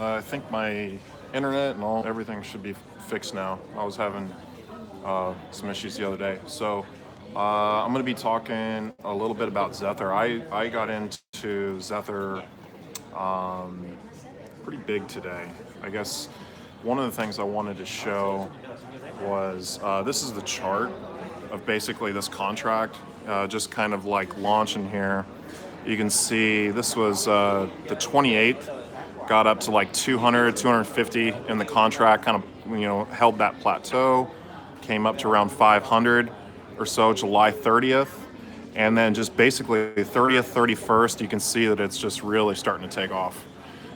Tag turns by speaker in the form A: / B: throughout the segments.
A: I think my internet and everything should be fixed now. I was having some issues the other day. So I'm going to be talking a little bit about Zether. I got into Zether pretty big today. I guess one of the things I wanted to show was this is the chart of basically this contract, just kind of like launching here. You can see this was the 28th, got up to like 200, 250 in the contract, kind of, held that plateau, came up to around 500 or so July 30th. And then just basically 30th, 31st, you can see that it's just really starting to take off.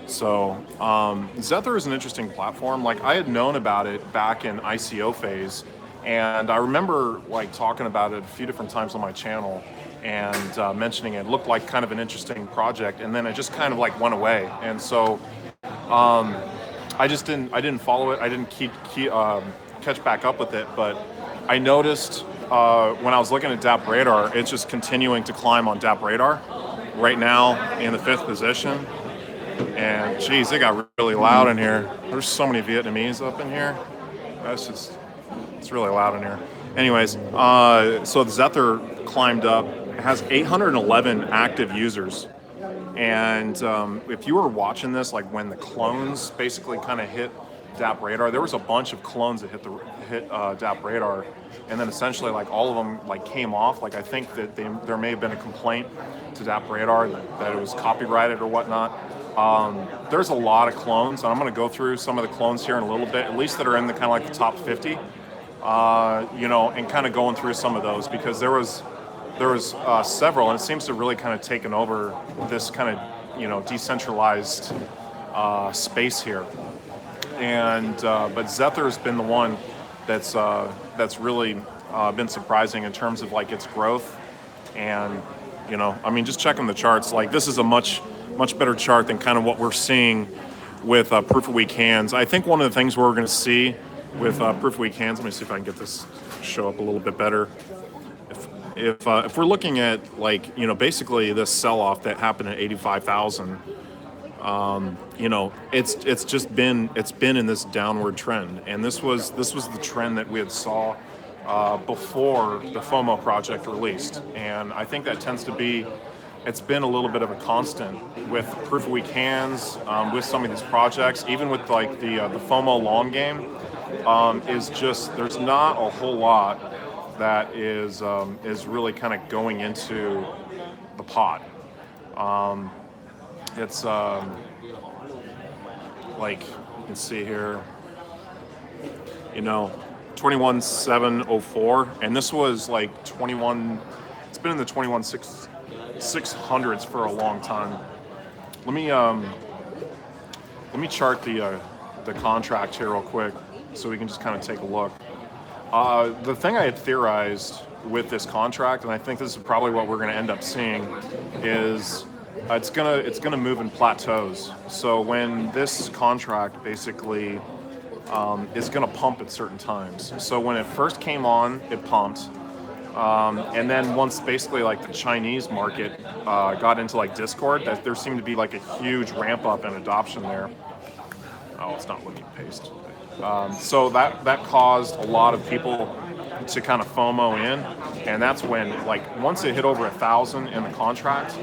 A: So Zether is an interesting platform. Like I had known about it back in ICO phase, and I remember like talking about it a few different times on my channel and mentioning it. Looked like kind of an interesting project, and then it just kind of like went away. And so I didn't follow it. I didn't catch back up with it, but I noticed when I was looking at DApp Radar, it's just continuing to climb on DApp Radar. Right now in the 5th position. And geez, it got really loud in here. There's so many Vietnamese up in here. It's really loud in here. Anyways, so the Zether climbed up. It has 811 active users. And if you were watching this, like when the clones basically kind of hit DApp Radar, there was a bunch of clones that hit DApp Radar, and then essentially like all of them like came off. Like I think that there may have been a complaint to DApp Radar that it was copyrighted or whatnot. There's a lot of clones, and I'm going to go through some of the clones here in a little bit, at least that are in the kind of like the top 50, and kind of going through some of those, because there was several, and it seems to really kind of taken over this kind of decentralized space here. And but Zether's been the one that's really been surprising in terms of like its growth, and I mean, just checking the charts, like this is a much better chart than kind of what we're seeing with proof of week hands. I think one of the things we're going to see with proof of week hands, let me see if I can get this to show up a little bit better. If we're looking at like basically this sell-off that happened at 85,000, it's been in this downward trend, and this was the trend that we had saw before the Fomo project released, and I think that tends to be. It's been a little bit of a constant with proof of week hands, with some of these projects, even with like the FOMO long game, is just there's not a whole lot that is really kind of going into the pot. It's like you can see here, 21,704, and this was like 21. It's been in the 21,600s for a long time. Let me chart the contract here real quick so we can just kind of take a look. The thing I had theorized with this contract, and I think this is probably what we're going to end up seeing, is it's gonna move in plateaus. So when this contract basically is going to pump at certain times. So when it first came on, it pumped. And then once basically like the Chinese market got into like Discord, that there seemed to be like a huge ramp up in adoption there. Oh, it's not letting me paste. So that caused a lot of people to kind of FOMO in, and that's when like once it hit over 1,000 in the contract,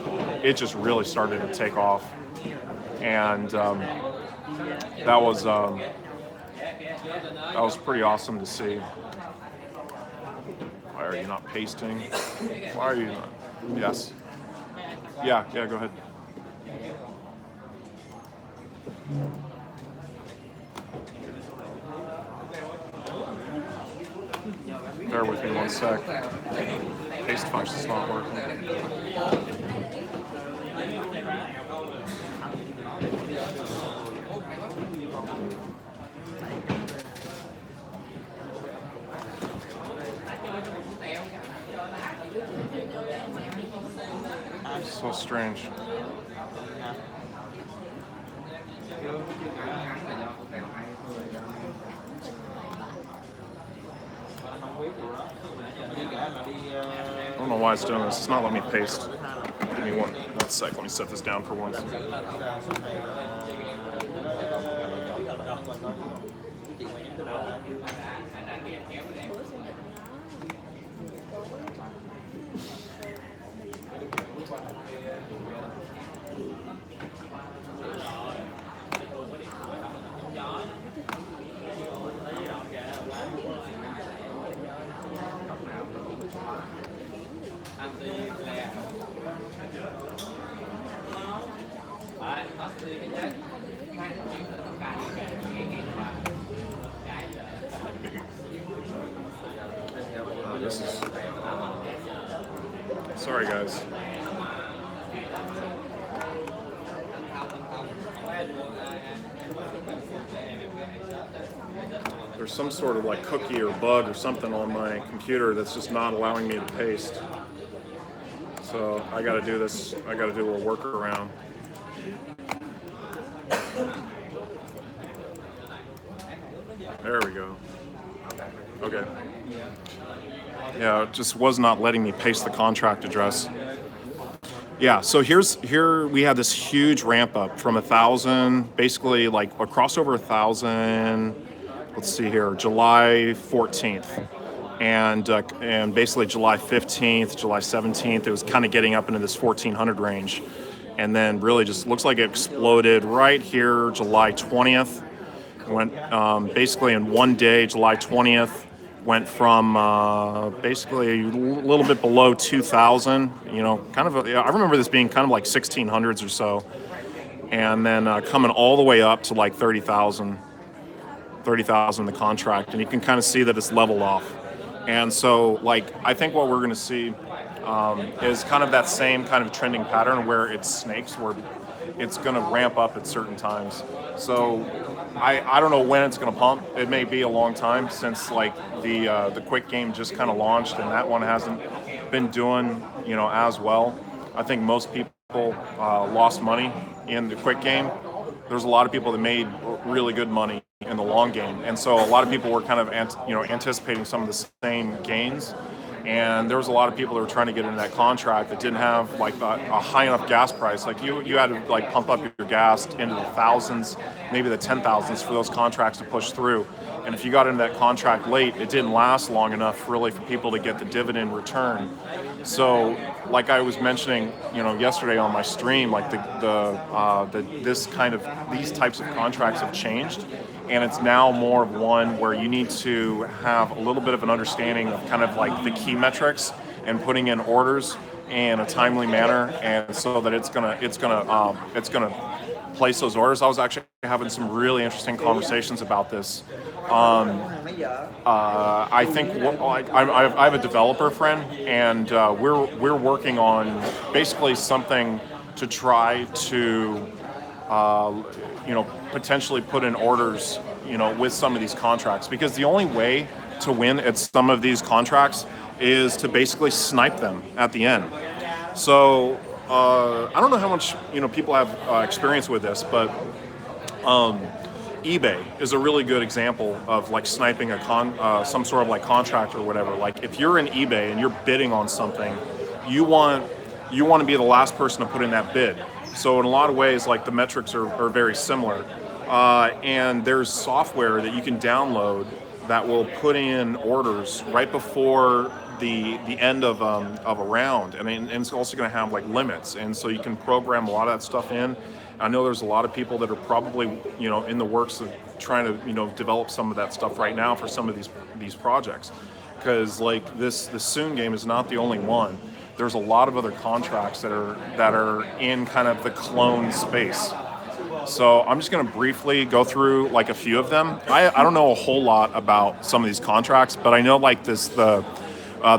A: it just really started to take off, and that was pretty awesome to see. Why are you not pasting? Why are you not? Yes. Yeah, go ahead. Bear with me one sec. Paste function's not working. So strange. I don't know why it's doing this. It's not letting me paste. Give me one sec. Let me set this down for once. This is... Sorry, guys. There's some sort of like cookie or bug or something on my computer that's just not allowing me to paste. So I got to do this. I got to do a little workaround. There we go. Okay. Yeah, it just was not letting me paste the contract address. Yeah, so here we had this huge ramp up from 1,000, basically like across over 1,000. Let's see here, July 14th, and basically July 15th, July 17th. It was kind of getting up into this 1,400 range, and then really just looks like it exploded right here, July 20th. Went basically in one day, July 20th. Went from basically a little bit below 2,000, you know, kind of, I remember this being kind of like 1,600s or so, and then coming all the way up to like 30,000 in the contract, and you can kind of see that it's leveled off. And so, like, I think what we're going to see is kind of that same kind of trending pattern where it snakes, where it's going to ramp up at certain times. So I don't know when it's going to pump. It may be a long time since like the quick game just kind of launched, and that one hasn't been doing, you know, as well. I think most people lost money in the quick game. There's a lot of people that made really good money in the long game, and so a lot of people were kind of anticipating some of the same gains. And there was a lot of people that were trying to get into that contract that didn't have like a high enough gas price. Like you had to like pump up your gas into the thousands, maybe the 10,000s for those contracts to push through. And if you got into that contract late, it didn't last long enough really for people to get the dividend return. So, like I was mentioning, you know, yesterday on my stream, like these types of contracts have changed. And it's now more of one where you need to have a little bit of an understanding of kind of like the key metrics and putting in orders in a timely manner, and so that it's gonna place those orders. I was actually having some really interesting conversations about this. I think I have a developer friend, and we're working on basically something to try to potentially put in orders, with some of these contracts, because the only way to win at some of these contracts is to basically snipe them at the end. So I don't know how much people have experience with this, but eBay is a really good example of like sniping some sort of like contract or whatever. Like if you're in eBay and you're bidding on something, you want to be the last person to put in that bid. So in a lot of ways, like the metrics are very similar. And there's software that you can download that will put in orders right before the end of a round, and it's also going to have like limits, and so you can program a lot of that stuff in. I know there's a lot of people that are probably in the works of trying to develop some of that stuff right now for some of these projects, because like this Soon game is not the only one. There's a lot of other contracts that are in kind of the clone space. So I'm just going to briefly go through like a few of them. I don't know a whole lot about some of these contracts, but I know like the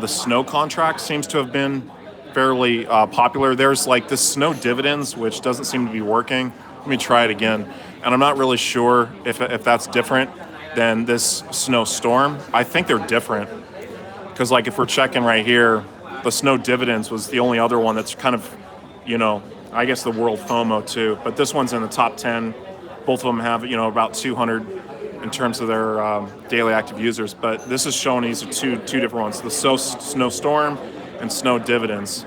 A: snow contract seems to have been fairly popular. There's like the snow dividends, which doesn't seem to be working. Let me try it again. And I'm not really sure if that's different than this snow storm. I think they're different, because like if we're checking right here, the snow dividends was the only other one that's kind of, I guess the world FOMO too, but this one's in the top 10. Both of them have, about 200 in terms of their daily active users, but this is showing these are two different ones, the snow storm and snow dividends.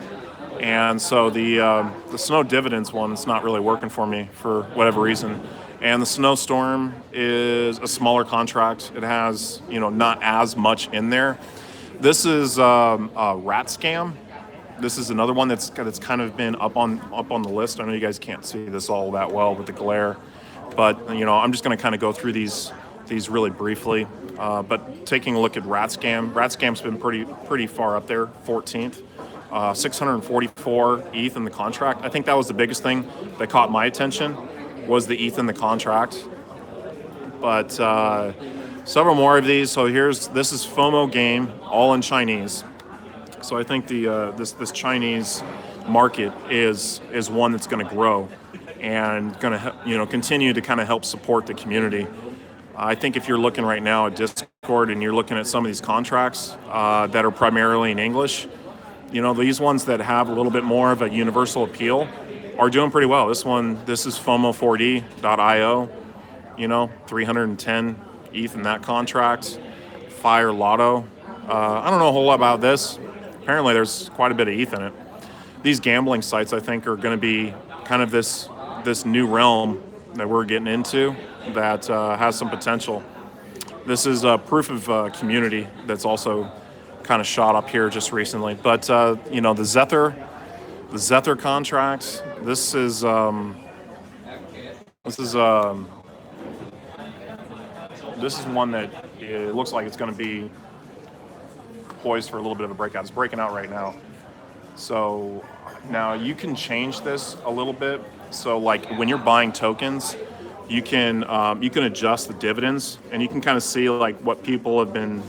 A: And so the snow dividends one is not really working for me for whatever reason. And the Snowstorm is a smaller contract. It has, you know, not as much in there. This is a Rat Scam. This is another one that's kind of been up on the list. I know you guys can't see this all that well with the glare, but you know, I'm just going to kind of go through these really briefly. But taking a look at Rat Scam's been pretty far up there, 14th. 644 ETH in the contract. I think that was the biggest thing that caught my attention, was the ETH in the contract. But several more of these. So this is Fomo game, all in Chinese. So I think this Chinese market is one that's going to grow and going to, you know, continue to kind of help support the community. I think if you're looking right now at Discord and you're looking at some of these contracts that are primarily in English, you know, these ones that have a little bit more of a universal appeal are doing pretty well. This is FOMO4D.io, you know, 310 ETH in that contract. Fire Lotto. I don't know a whole lot about this. Apparently there's quite a bit of ETH in it. These gambling sites, I think, are going to be kind of this new realm that we're getting into that has some potential. This is proof of community that's also kind of shot up here just recently. But you know, the Zether contracts. This is one that it looks like it's going to be poised for a little bit of a breakout. It's breaking out right now. So now you can change this a little bit. So like when you're buying tokens, you can adjust the dividends, and you can kind of see like what people have been,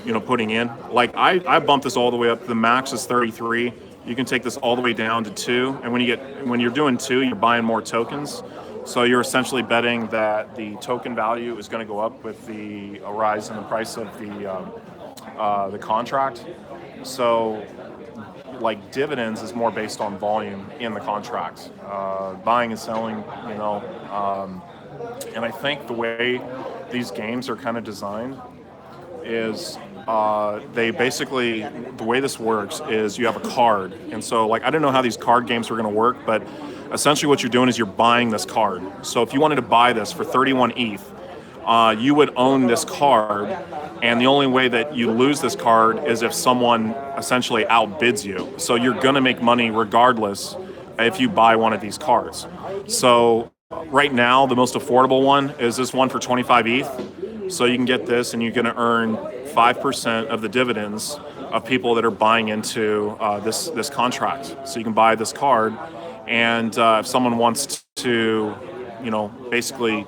A: you know, putting in. Like I bumped this all the way up. The max is 33. You can take this all the way down to 2. And when you're doing 2, you're buying more tokens. So you're essentially betting that the token value is going to go up with the rise in the price of the contract. So like dividends is more based on volume in the contract, buying and selling, you know. And I think the way these games are kind of designed is they basically, the way this works is you have a card. And so like, I don't know how these card games are going to work, but essentially what you're doing is you're buying this card. So if you wanted to buy this for 31 ETH, you would own this card, and the only way that you lose this card is if someone essentially outbids you. So you're going to make money regardless if you buy one of these cards. So right now, the most affordable one is this one for 25 ETH. So you can get this, and you're going to earn 5% of the dividends of people that are buying into this contract. So you can buy this card, and if someone wants to, you know, basically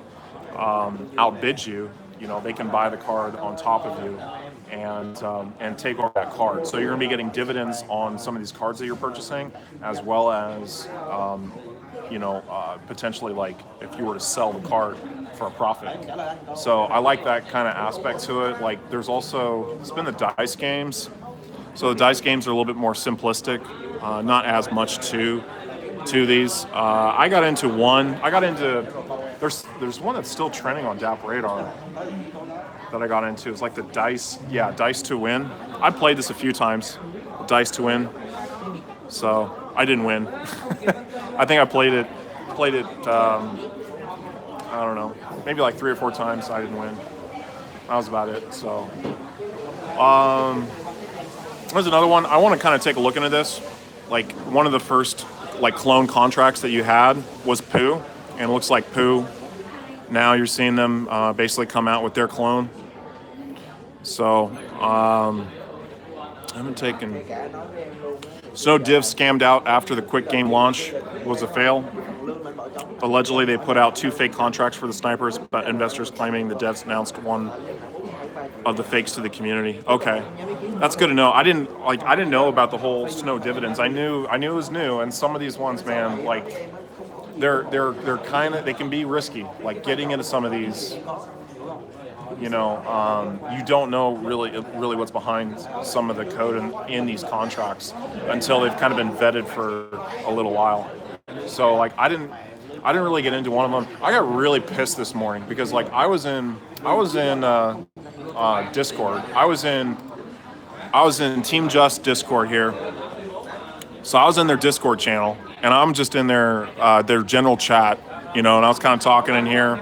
A: outbid you, you know, they can buy the card on top of you and take over that card. So you're going to be getting dividends on some of these cards that you're purchasing, as well as you know, potentially like if you were to sell the card for a profit. So I like that kind of aspect to it. Like there's also, it's been the dice games. So the dice games are a little bit more simplistic, not as much to these. I got into one. There's one that's still trending on DApp Radar that I got into. It's like the dice to win. I played this a few times, dice to win. So I didn't win. I think I played it. I don't know, maybe like 3 or 4 times. I didn't win. That was about it. So there's another one. I want to kind of take a look into this. Like one of the first like clone contracts that you had was Poo, and it looks like Poo. Now you're seeing them basically come out with their clone. So I haven't taken. Snow Div scammed out after the quick game launch was a fail. Allegedly, they put out 2 fake contracts for the snipers, but investors claiming the devs announced one of the fakes to the community. Okay, that's good to know. I didn't know about the whole Snow dividends. I knew it was new, and some of these ones, man, like they're kind of, they can be risky. Like getting into some of these, you know, you don't know really what's behind some of the code in these contracts until they've kind of been vetted for a little while. So like I didn't really get into one of them. I got really pissed this morning because like I was in Discord. I was in Team Just Discord here. So I was in their Discord channel, and I'm just in their general chat, and I was kind of talking in here,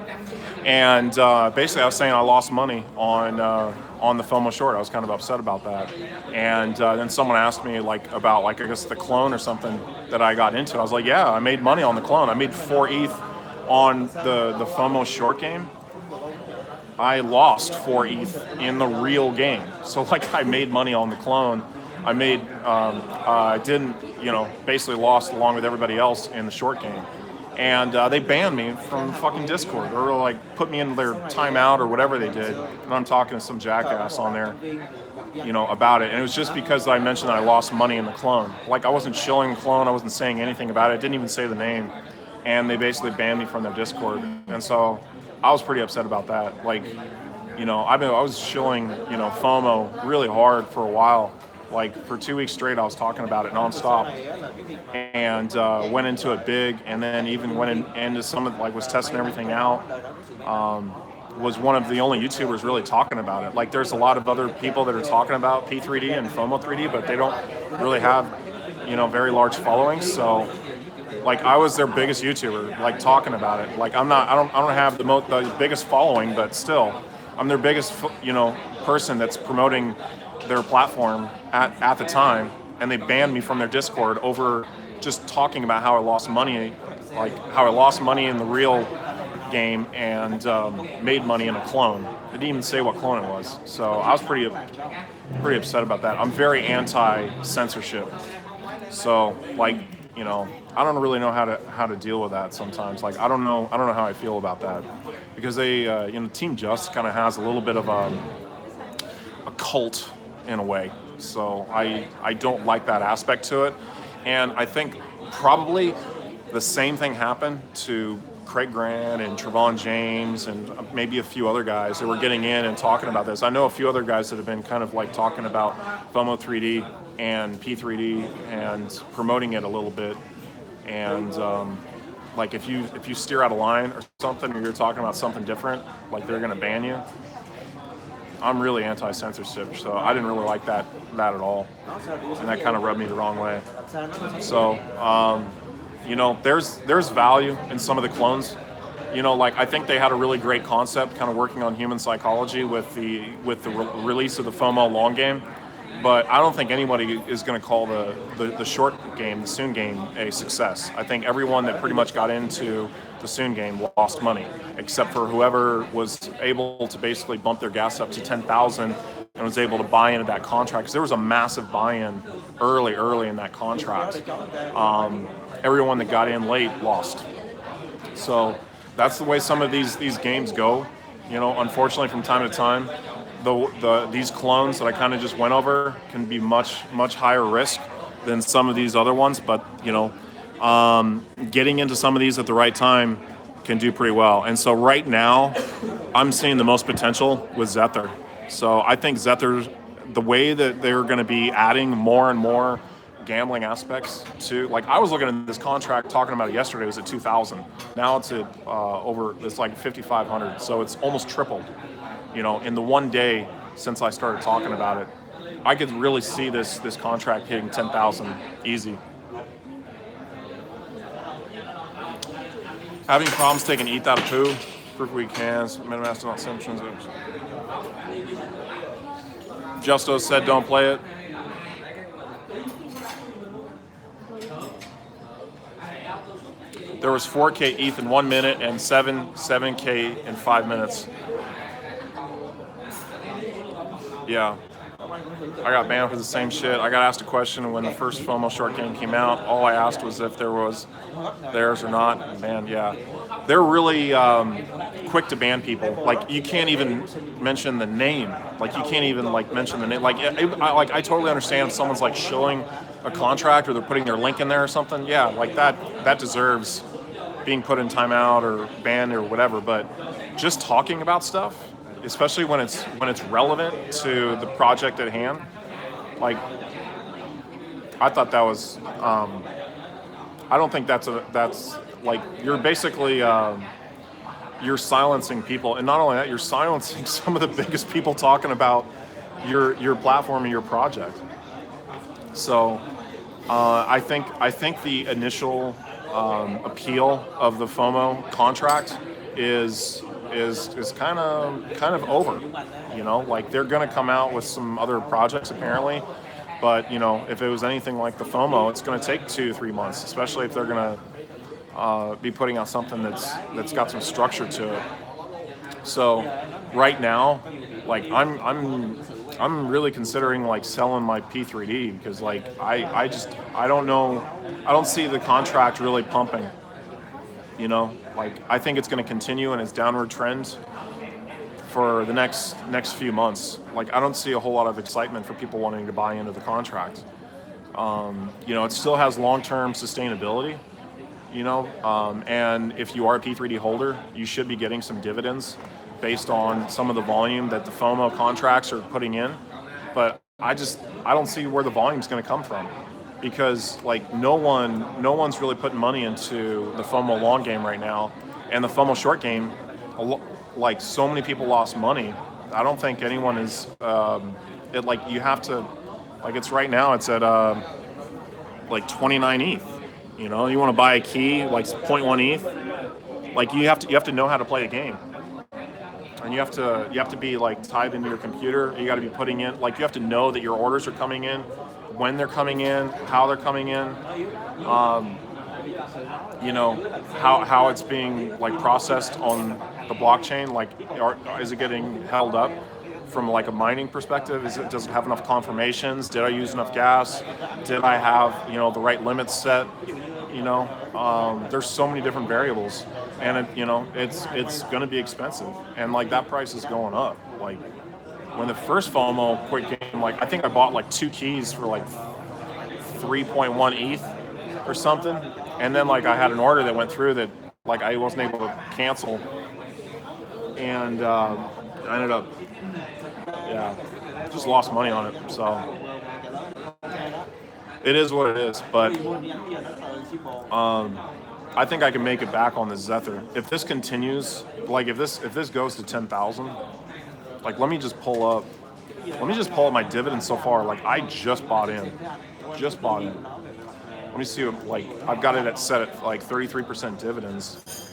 A: and basically I was saying I lost money on the FOMO short. I was kind of upset about that, and then someone asked me like about like I guess the clone or something that I got into. I was like, yeah, I made money on the clone. I made 4 ETH on the FOMO short game. I lost 4 ETH in the real game. So like I made money on the clone. I made, I didn't, basically lost along with everybody else in the short game. And they banned me from fucking Discord, or like put me in their timeout or whatever they did. And I'm talking to some jackass on there, about it. And it was just because I mentioned that I lost money in the clone. Like I wasn't shilling the clone, I wasn't saying anything about it. I didn't even say the name. And they basically banned me from their Discord. And so I was pretty upset about that. Like, I was shilling, FOMO really hard for a while. Like for 2 weeks straight, I was talking about it nonstop, and went into it big, and then even went into some of was testing everything out. Was one of the only YouTubers really talking about it. Like there's a lot of other people that are talking about P3D and FOMO 3D, but they don't really have, very large followings. So like I was their biggest YouTuber, like talking about it. Like I don't have the biggest following, but still, I'm their biggest, person that's promoting their platform at the time, and they banned me from their Discord over just talking about how I lost money, like how I lost money in the real game and made money in a clone. They didn't even say what clone it was, so I was pretty upset about that. I'm very anti-censorship, so like I don't really know how to deal with that sometimes. Like I don't know how I feel about that, because they Team Just kind of has a little bit of a cult in a way. So I don't like that aspect to it. And I think probably the same thing happened to Craig Grant and Trevon James and maybe a few other guys that were getting in and talking about this. I know a few other guys that have been kind of like talking about FOMO 3D and P3D and promoting it a little bit. And like if you steer out of line or something, or you're talking about something different, like they're gonna ban you. I'm really anti-censorship, so I didn't really like that at all, and that kind of rubbed me the wrong way. So, there's value in some of the clones. Like I think they had a really great concept, kind of working on human psychology with the release of the FOMO long game, but I don't think anybody is going to call the short game, the Soon game, a success. I think everyone that pretty much got into the Soon game lost money, except for whoever was able to basically bump their gas up to 10,000 and was able to buy into that contract, because there was a massive buy-in early in that contract. Everyone that got in late lost. So that's the way some of these games go. Unfortunately, from time to time, these clones that I kind of just went over can be much higher risk than some of these other ones, but getting into some of these at the right time can do pretty well. And so right now, I'm seeing the most potential with Zether. So I think Zether, the way that they're going to be adding more and more gambling aspects to, like I was looking at this contract, talking about it yesterday, it was at 2,000. Now it's at it's like 5,500. So it's almost tripled, in the one day since I started talking about it. I could really see this contract hitting 10,000 easy. Having problems taking ETH out of poo, proof weak hands, MetaMask not assumptions. Justo said don't play it. There was 4K ETH in 1 minute and 7K in 5 minutes. Yeah. I got banned for the same shit. I got asked a question when the first FOMO short game came out. All I asked was if there was theirs or not. Banned, yeah. They're really quick to ban people. Like, you can't even mention the name. Like, you can't even, mention the name. I totally understand if someone's, shilling a contract or they're putting their link in there or something. Yeah, that deserves being put in timeout or banned or whatever. But just talking about stuff, especially when it's relevant to the project at hand, I thought that was I don't think that's you're basically you're silencing people, and not only that, you're silencing some of the biggest people talking about your platform and your project. So I think the initial appeal of the FOMO contract is kind of over. You know, like they're going to come out with some other projects apparently, but you know, if it was anything like the FOMO, it's going to take 2-3 months, especially if they're going to be putting out something that's got some structure to it. So right now, like I'm really considering like selling my P3D because like I don't know, I don't see the contract really pumping. You know, like I think it's going to continue in its downward trend for the next few months. Like I don't see a whole lot of excitement for people wanting to buy into the contract. You know, it still has long-term sustainability. You know, and if you are a P3D holder, you should be getting some dividends based on some of the volume that the FOMO contracts are putting in. But I don't see where the volume is going to come from, because like no one's really putting money into the FOMO long game right now, and the FOMO short game, like so many people lost money. I don't think anyone is. Like you have to, like it's right now. It's at like 29 ETH. You know, you want to buy a key like 0.1 ETH. Like you have to know how to play a game, and you have to be like tied into your computer. You got to be putting in, like you have to know that your orders are coming in, when they're coming in, how they're coming in. You know, how it's being like processed on the blockchain. Like, is it getting held up from like a mining perspective? Does it have enough confirmations? Did I use enough gas? Did I have, you know, the right limits set? You know, there's so many different variables, and you know, it's going to be expensive, and like that price is going up. Like when the first FOMO quick game, like I think I bought like 2 keys for like 3.1 ETH or something, and then like I had an order that went through that like I wasn't able to cancel, and I ended up just lost money on it. So it is what it is, but I think I can make it back on the Zether if this continues. Like if this goes to 10,000, like let me just pull up my dividends so far. Like I just bought in. Let me see what, like I've got it set at like 33% dividends.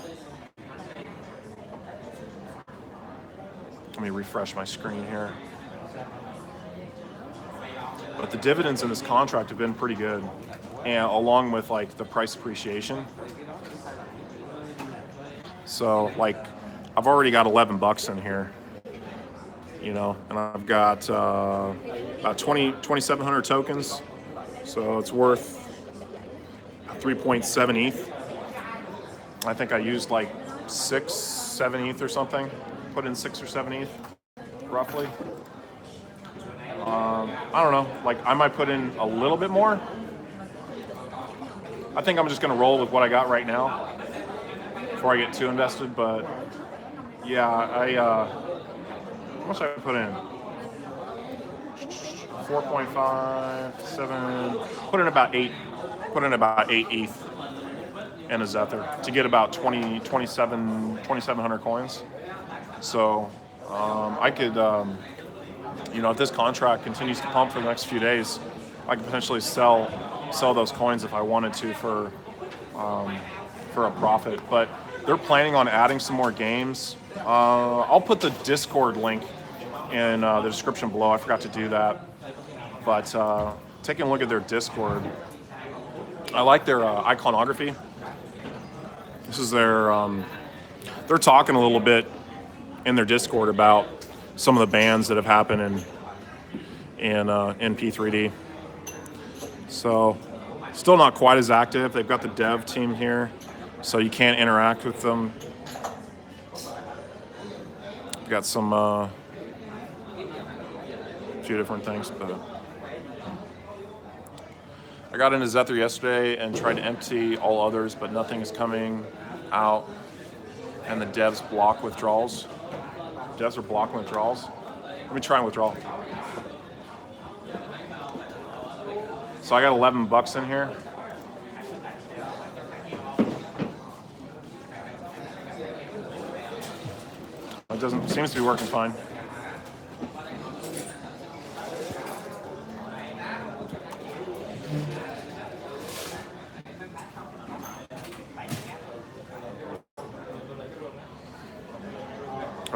A: Let me refresh my screen here. But the dividends in this contract have been pretty good, and along with like the price appreciation. So like I've already got $11 in here, you know, and I've got about 2,700 tokens, so it's worth 3.7 ETH. I think I used like 6-7 ETH or something, put in 6 or 7 ETH roughly. I don't know, like I might put in a little bit more. I think I'm just going to roll with what I got right now before I get too invested, but yeah, how much I put in? 4.5, 7, put in about 8 ETH in a Zether to get about 2,700 coins. So I could, you know, if this contract continues to pump for the next few days, I could potentially sell those coins if I wanted to for a profit. But they're planning on adding some more games. I'll put the Discord link in the description below. I forgot to do that. But taking a look at their Discord, I like their iconography. This is their, they're talking a little bit in their Discord about some of the bans that have happened in P3D. So still not quite as active. They've got the dev team here, so you can't interact with them. Got some few different things, but I got into Zether yesterday and tried to empty all others, but nothing is coming out, and the devs block withdrawals. Devs are blocking withdrawals. Let me try and withdraw. So I got $11 in here. It seems to be working fine.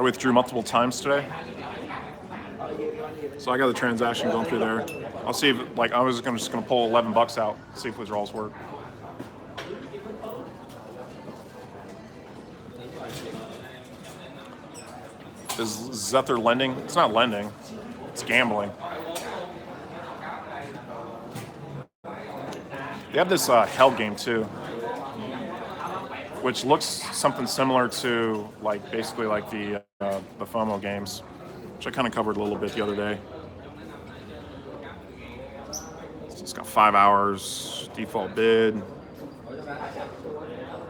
A: withdrew multiple times today. So I got the transaction going through there. I'll see if, like, I was just gonna pull 11 bucks out, see if withdrawals work. Is Zether lending? It's not lending, it's gambling. They have this hell game too, which looks something similar to like basically like the Fomo games, which I kind of covered a little bit the other day. It's got 5 hours, default bid,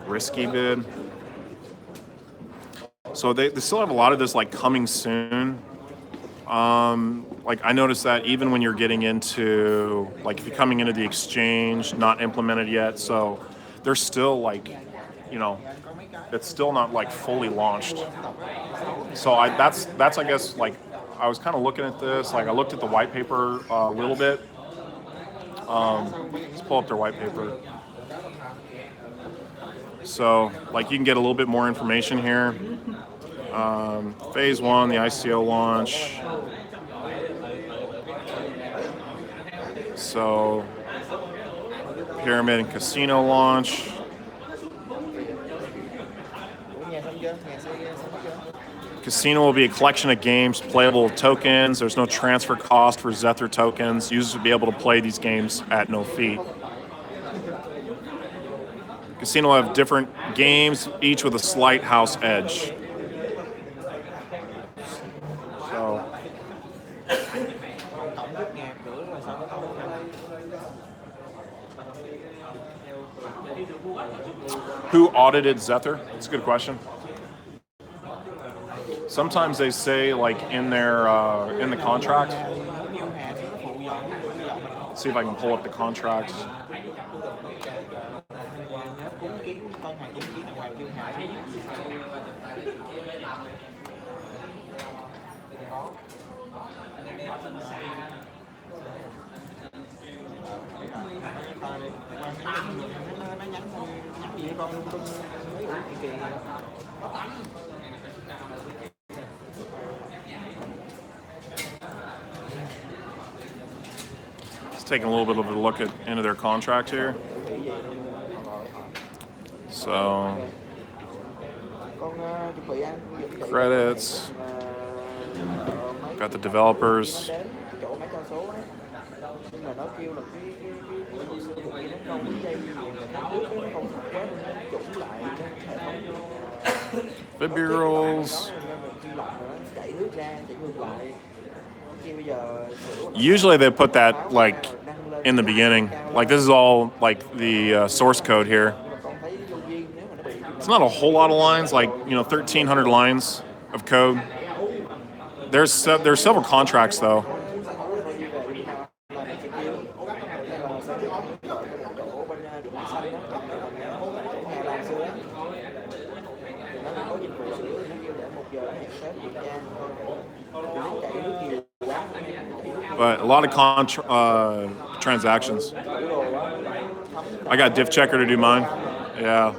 A: risky bid. So they still have a lot of this like coming soon. Like I noticed that even when you're getting into, like if you're coming into the exchange, not implemented yet. So they're still like, you know, it's still not like fully launched. So that's I guess like I was kind of looking at this, like I looked at the white paper a little bit. Let's pull up their white paper. So like you can get a little bit more information here. Phase 1, the ICO launch. So pyramid and casino launch. Casino will be a collection of games playable with tokens. There's no transfer cost for Zether tokens. Users will be able to play these games at no fee. Casino will have different games, each with a slight house edge. So, who audited Zether? That's a good question. Sometimes they say like in their in the contract. Let's see if I can pull up the contract. Just taking a little bit of a look into their contract here. So credits, got the developers. Fib bureaus. Usually they put that like in the beginning. Like this is all like the source code here. It's not a whole lot of lines, like 1,300 lines of code. There's several contracts though. But a lot of transactions. I got diff checker to do mine. Yeah,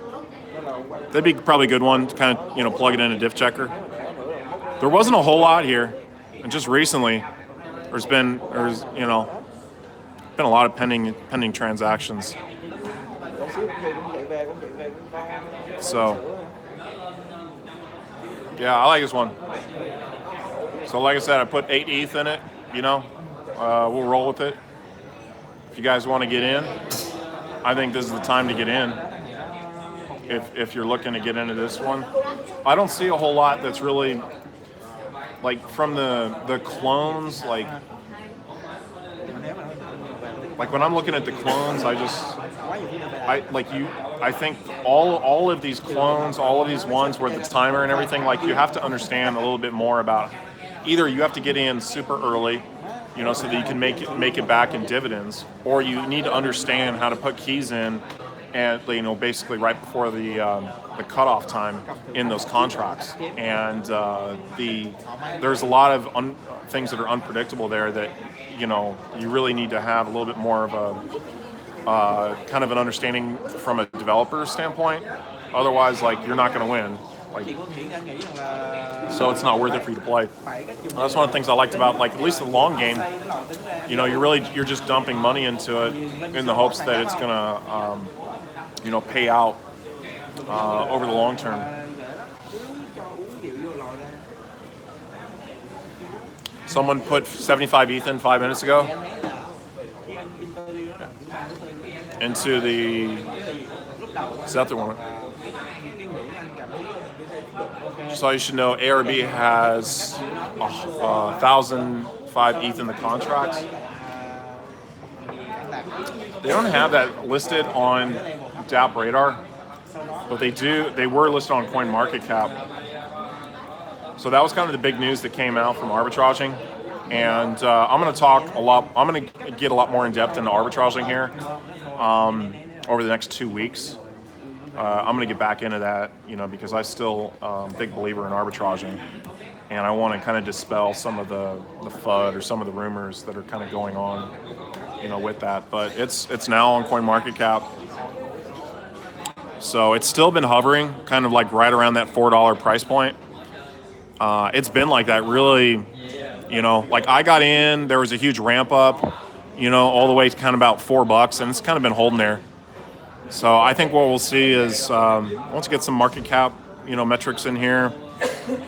A: that'd be probably a good one to kind of plug it in a diff checker. There wasn't a whole lot here, and just recently, there's been a lot of pending transactions. So yeah, I like this one. So like I said, I put 8 ETH in it. We'll roll with it. If you guys want to get in, I think this is the time to get in. If you're looking to get into this one, I don't see a whole lot that's really like from the clones. Like when I'm looking at the clones, I think all of these clones, all of these ones where the timer and everything, like you have to understand a little bit more about. Either you have to get in super early, so that you can make it back in dividends, or you need to understand how to put keys in, and basically right before the cutoff time in those contracts. And there's a lot of things that are unpredictable there that you really need to have a little bit more of a kind of an understanding from a developer standpoint. Otherwise, like you're not going to win. Like, so it's not worth it for you to play. That's one of the things I liked about, like, at least the long game. You know, you're just dumping money into it in the hopes that it's gonna, you know, pay out over the long term. Someone put 75 ETH in 5 minutes ago into the Zether one. So you should know ARB has 1,005 ETH in the contracts. They don't have that listed on DApp Radar, but they do. They were listed on CoinMarketCap. So that was kind of the big news that came out from arbitraging, and I'm going to talk a lot. I'm going to get a lot more in depth into arbitraging here over the next 2 weeks. I'm going to get back into that, you know, because I still a big believer in arbitraging, and I want to kind of dispel some of the FUD or some of the rumors that are kind of going on, you know, with that. But it's now on CoinMarketCap, so it's still been hovering, kind of like right around that $4 price point. It's been like that, really, you know. Like I got in, there was a huge ramp up, you know, all the way to kind of about $4, and it's kind of been holding there. So I think what we'll see is once we get some market cap, you know, metrics in here,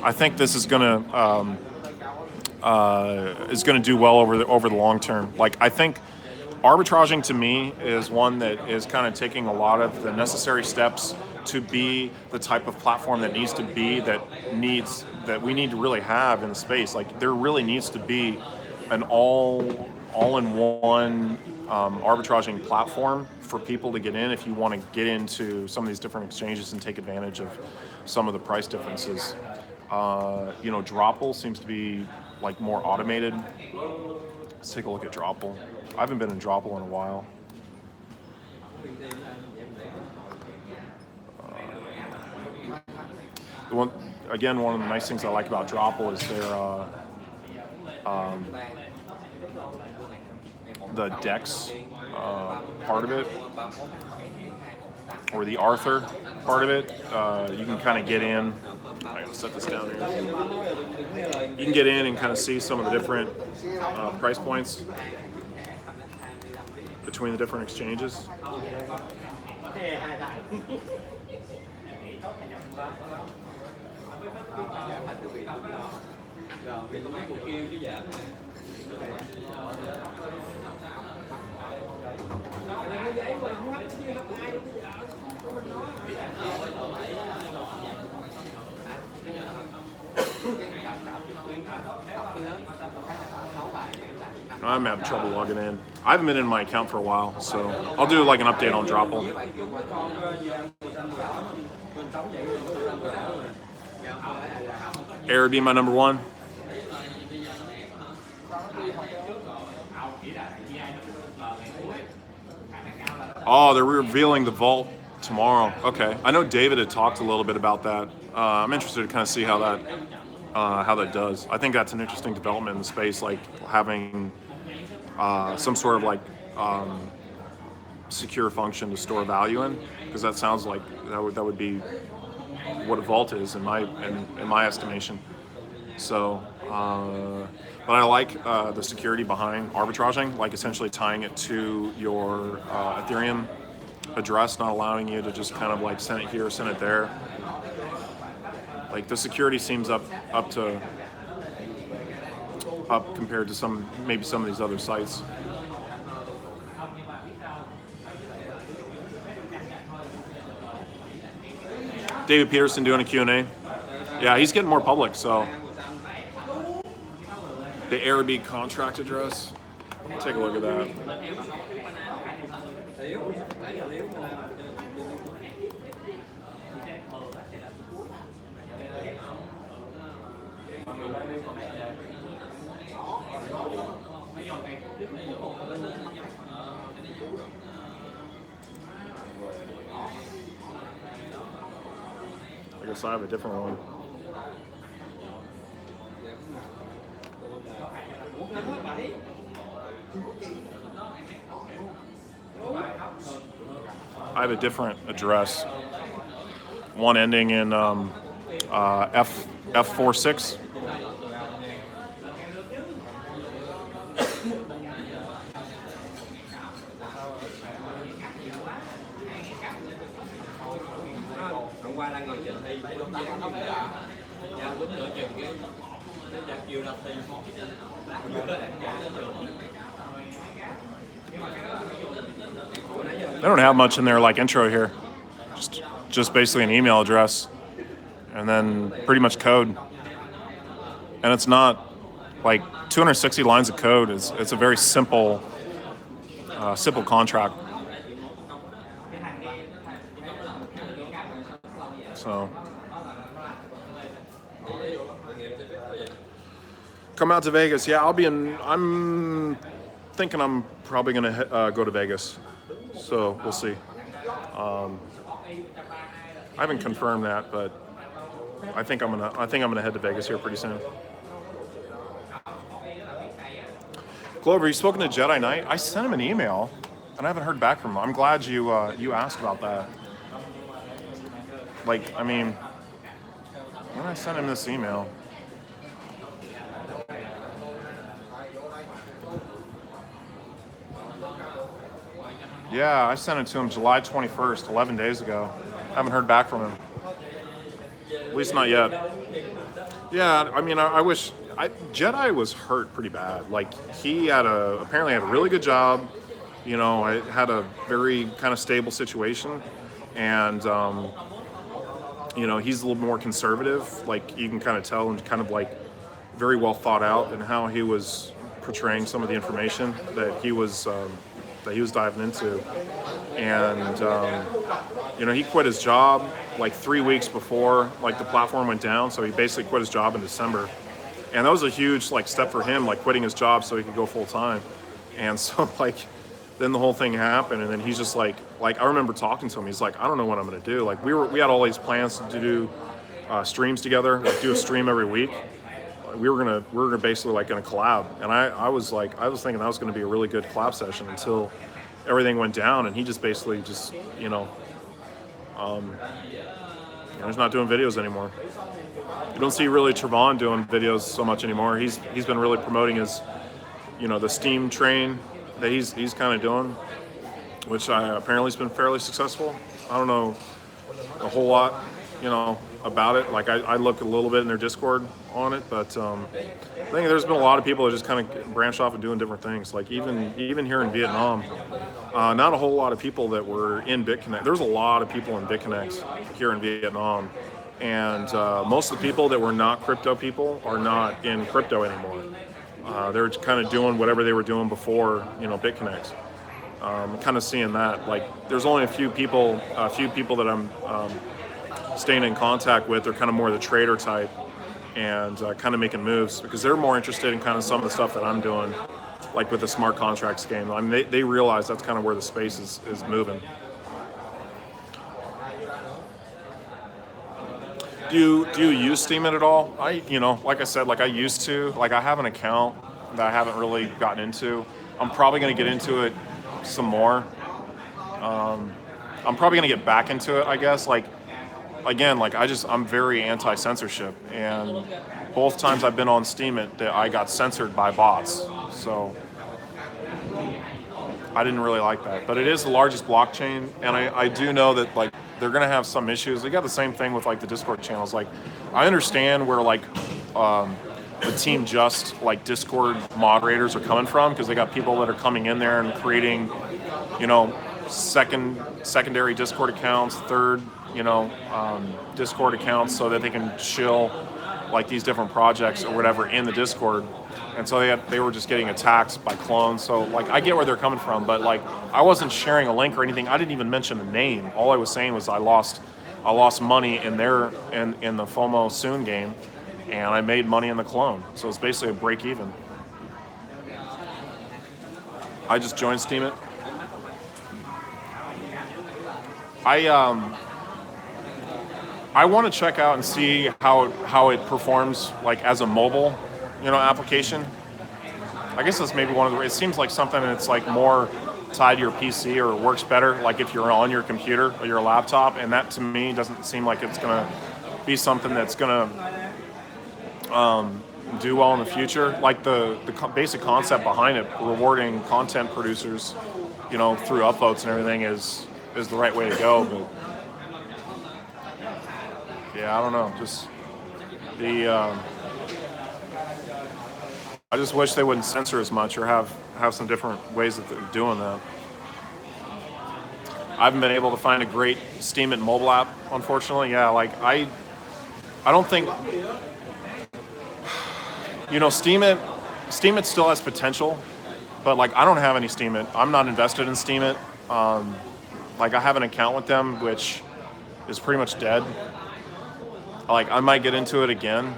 A: I think this is gonna do well over the long term. Like I think arbitraging to me is one that is kind of taking a lot of the necessary steps to be the type of platform that needs to be that we need to really have in the space. Like there really needs to be an all-in-one arbitraging platform for people to get in if you want to get into some of these different exchanges and take advantage of some of the price differences. You know, Dropple seems to be like more automated. Let's take a look at Dropple. I haven't been in Dropple in a while. One of the nice things I like about Dropple is their the DEX part of it, or the Arthur part of it. You can kind of get in. I gotta set this down here. You can get in and kind of see some of the different price points between the different exchanges. I'm having trouble logging in. I haven't been in my account for a while, so I'll do like an update on Dropple. ARB my number one. Oh, they're revealing the vault tomorrow. Okay, I know David had talked a little bit about that. I'm interested to kind of see how that does. I think that's an interesting development in the space, like having some sort of like secure function to store value in, because that sounds like that would be what a vault is in my estimation. So, but I like the security behind arbitraging, like essentially tying it to your Ethereum address, not allowing you to just kind of like send it here, send it there. Like the security seems up compared to maybe some of these other sites. David Peterson doing a Q&A. Yeah, he's getting more public, so. The ARB contract address. Take a look at that. I guess I have a different one. I have a different address. One ending in F46. They don't have much in their like intro here. Just basically an email address, and then pretty much code. And it's not like 260 lines of code. It's a very simple contract. So come out to Vegas. Yeah, I'll be in. I'm thinking I'm probably gonna go to Vegas. So we'll see. I haven't confirmed that, but I think I'm gonna head to Vegas here pretty soon. Clover, you spoken to Jedi Knight? I sent him an email, and I haven't heard back from him. I'm glad you asked about that. Like, I mean, when I sent him this email. Yeah, I sent it to him July 21st, 11 days ago. I haven't heard back from him. At least not yet. Yeah, I mean, I wish. Jedi was hurt pretty bad. Like, he apparently had a really good job. You know, I had a very kind of stable situation. And, you know, he's a little more conservative. Like, you can kind of tell, and kind of like very well thought out in how he was portraying some of the information that he was diving into. And you know, he quit his job like 3 weeks before like the platform went down. So he basically quit his job in December, and that was a huge like step for him, like quitting his job so he could go full time. And so like then the whole thing happened, and then he's just like I remember talking to him. He's like, I don't know what I'm gonna do. Like we had all these plans to do streams together, like do a stream every week. We were gonna basically like gonna collab, and I was thinking that was gonna be a really good collab session until everything went down, and he just basically just you know he's not doing videos anymore. You don't see really Trevon doing videos so much anymore. He's been really promoting his the Steam train that he's kind of doing, which apparently has been fairly successful. I don't know a whole lot about it. Like I look a little bit in their Discord on it, but I think there's been a lot of people that just kind of branched off and doing different things. Like even here in Vietnam, not a whole lot of people that were in BitConnect. There's a lot of people in BitConnect here in Vietnam, and most of the people that were not crypto people are not in crypto anymore. They're kind of doing whatever they were doing before BitConnect. Kind of seeing that. Like there's only a few people that I'm staying in contact with. They're kind of more the trader type, and kind of making moves because they're more interested in kind of some of the stuff that I'm doing, like with the smart contracts game. I mean, they realize that's kind of where the space is moving. Do you use Steemit at all? Like I said, like I used to. Like I have an account that I haven't really gotten into. I'm probably going to get into it some more. I'm probably going to get back into it, I guess. Like, again, like I'm very anti-censorship, and both times I've been on Steemit that I got censored by bots. So I didn't really like that. But it is the largest blockchain, and I do know that like they're gonna have some issues. They got the same thing with like the Discord channels. Like I understand where like the Team Just like Discord moderators are coming from, because they got people that are coming in there and creating, secondary Discord accounts, third, Discord accounts, so that they can chill like these different projects or whatever in the Discord. And so they were just getting attacked by clones. So like I get where they're coming from, but like I wasn't sharing a link or anything. I didn't even mention the name. All I was saying was I lost money in the Fomo Soon game, and I made money in the clone. So it's basically a break even. I just joined Steemit. I want to check out and see how it performs like as a mobile, application. I guess that's maybe one of the. It seems like something that's like more tied to your PC, or it works better like if you're on your computer or your laptop, and that to me doesn't seem like it's gonna be something that's gonna do well in the future. Like the basic concept behind it, rewarding content producers, you know, through upvotes and everything is the right way to go. But yeah, I don't know. Just I just wish they wouldn't censor as much or have some different ways of doing that. I haven't been able to find a great Steemit mobile app, unfortunately. Yeah, like I don't think, you know, Steemit still has potential, but like I don't have any Steemit. I'm not invested in Steemit. Like I have an account with them, which is pretty much dead. Like I might get into it again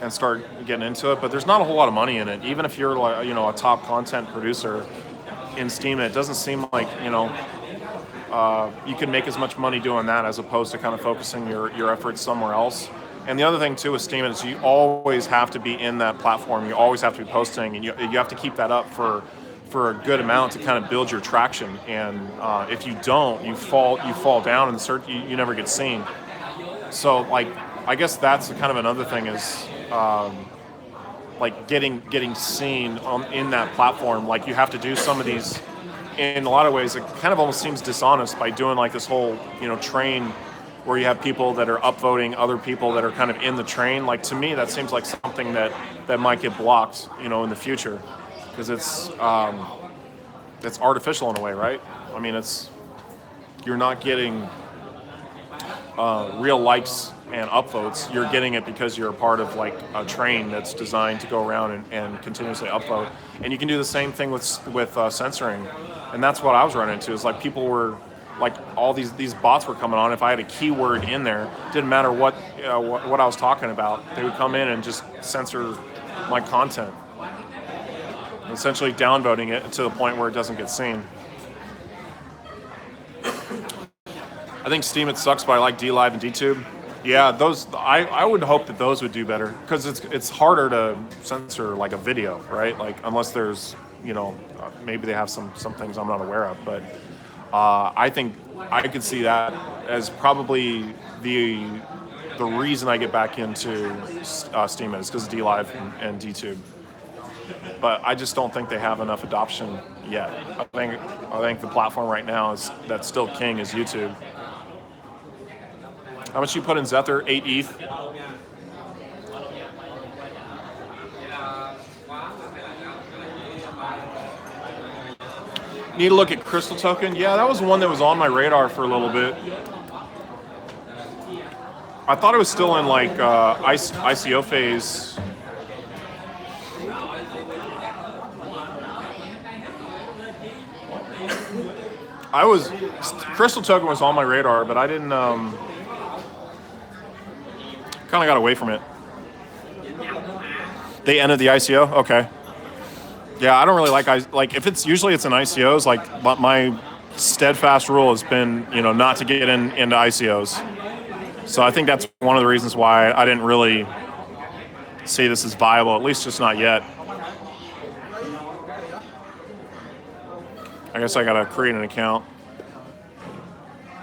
A: and start getting into it, but there's not a whole lot of money in it. Even if you're like, you know, a top content producer in Steemit, it doesn't seem like, you know, you can make as much money doing that as opposed to kind of focusing your efforts somewhere else. And the other thing too with Steemit is you always have to be in that platform. You always have to be posting, and you have to keep that up for a good amount to kind of build your traction. And if you don't, you fall down in the search. You never get seen. So like, I guess that's kind of another thing is like getting seen in that platform. Like you have to do some of these. In a lot of ways, it kind of almost seems dishonest by doing like this whole, you know, train where you have people that are upvoting other people that are kind of in the train. Like to me, that seems like something that might get blocked, you know, in the future, because it's artificial in a way, right? I mean, you're not getting real likes and upvotes. You're getting it because you're a part of like a train that's designed to go around and continuously upvote. And you can do the same thing with censoring. And that's what I was running into, is like people were, like all these bots were coming on. If I had a keyword in there, didn't matter what I was talking about, they would come in and just censor my content, essentially downvoting it to the point where it doesn't get seen. I think Steemit sucks, but I like DLive and DTube. Yeah, those I would hope that those would do better, because it's harder to censor like a video, right? Like unless there's, you know, maybe they have some things I'm not aware of, but I think I could see that as probably the reason I get back into Steemit is because of DLive and DTube. But I just don't think they have enough adoption yet. I think the platform right now that's still king is YouTube. How much you put in Zether? 8 ETH. Need to look at Crystal Token. Yeah, that was one that was on my radar for a little bit. I thought it was still in like ICO phase. Crystal Token was on my radar, but I didn't, kind of got away from it. They ended the ICO? Okay. Yeah, I don't really like if it's usually it's in ICOs, like my steadfast rule has been, you know, not to get into ICOs. So I think that's one of the reasons why I didn't really see this as viable, at least just not yet. I guess I gotta create an account.